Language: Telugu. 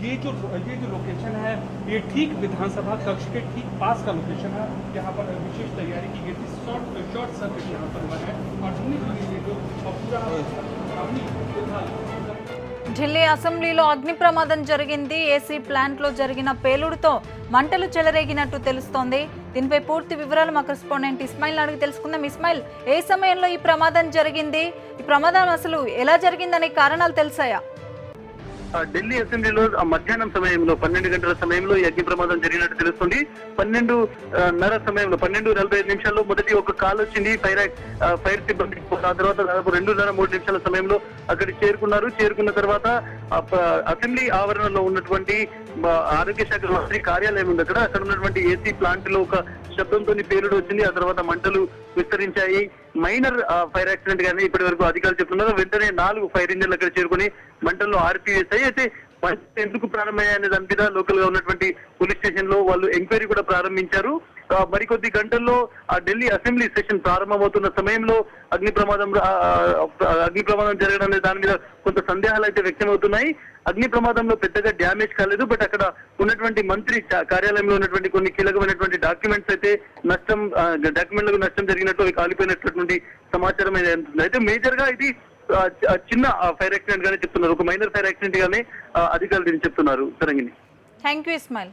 ये जो लोकेशन है ये ठीक विधानसभा कक्ष के ठीक पास का लोकेशन है। यहाँ पर विशेष तैयारी की गई थी। शॉर्ट सर्किट यहाँ पर हुआ है और ये जो पूरा ఢిల్లీ అసెంబ్లీలో అగ్ని ప్రమాదం జరిగింది. ఏసీ ప్లాంట్లో జరిగిన పేలుడుతో మంటలు చెలరేగినట్టు తెలుస్తోంది. దీనిపై పూర్తి వివరాలు మా కరెస్పాండెంట్ ఇస్మాయిల్ అడిగి తెలుసుకుందాం. ఇస్మాయిల్, ఏ సమయంలో ఈ ప్రమాదం జరిగింది? ఈ ప్రమాదం అసలు ఎలా జరిగిందనే కారణాలు తెలిసాయా? ఢిల్లీ అసెంబ్లీలో మధ్యాహ్నం సమయంలో 12 గంటల సమయంలో ఈ అగ్ని ప్రమాదం జరిగినట్టు తెలుస్తుంది. 12:30 సమయంలో 12:45 మొదటి ఒక కాల్ వచ్చింది ఫైర్ సిబ్బంది. ఆ తర్వాత దాదాపు 2:30-3 నిమిషాల సమయంలో అక్కడికి చేరుకున్న తర్వాత అసెంబ్లీ ఆవరణలో ఉన్నటువంటి ఆరోగ్య శాఖ మంత్రి కార్యాలయం ఉంది. అక్కడ ఉన్నటువంటి ఏసీ ప్లాంట్ లో ఒక శబ్దంతో పేలుడు వచ్చింది. ఆ తర్వాత మంటలు విస్తరించాయి. మైనర్ ఫైర్ యాక్సిడెంట్ గానీ ఇప్పటి వరకు అధికారులు చెప్తున్నారు. వెంటనే 4 ఫైర్ ఇంజన్లు అక్కడ చేరుకుని మంటల్లో ఆర్పివేశాయి. అయితే ఎందుకు ప్రారంభమయ్యాయనే దాని మీద లోకల్ గా ఉన్నటువంటి పోలీస్ స్టేషన్ లో వాళ్ళు ఎంక్వైరీ కూడా ప్రారంభించారు. మరికొద్ది గంటల్లో ఆ ఢిల్లీ అసెంబ్లీ సెషన్ ప్రారంభమవుతున్న సమయంలో అగ్ని ప్రమాదం జరగడం అనే దాని మీద కొంత సందేహాలు అయితే వ్యక్తమవుతున్నాయి. అగ్ని ప్రమాదంలో పెద్దగా డ్యామేజ్ కాలేదు. బట్ అక్కడ ఉన్నటువంటి మంత్రి కార్యాలయంలో ఉన్నటువంటి కొన్ని కీలకమైనటువంటి డాక్యుమెంట్లకు నష్టం జరిగినట్టు అవి కాలిపోయినటువంటి సమాచారం అయితే మేజర్ గా ఇది చిన్న ఫైర్ యాక్సిడెంట్ గానే చెప్తున్నారు. ఒక మైనర్ ఫైర్ యాక్సిడెంట్ గానే అధికారులు చెప్తున్నారు. తరంగిణి. Thank you Ismail.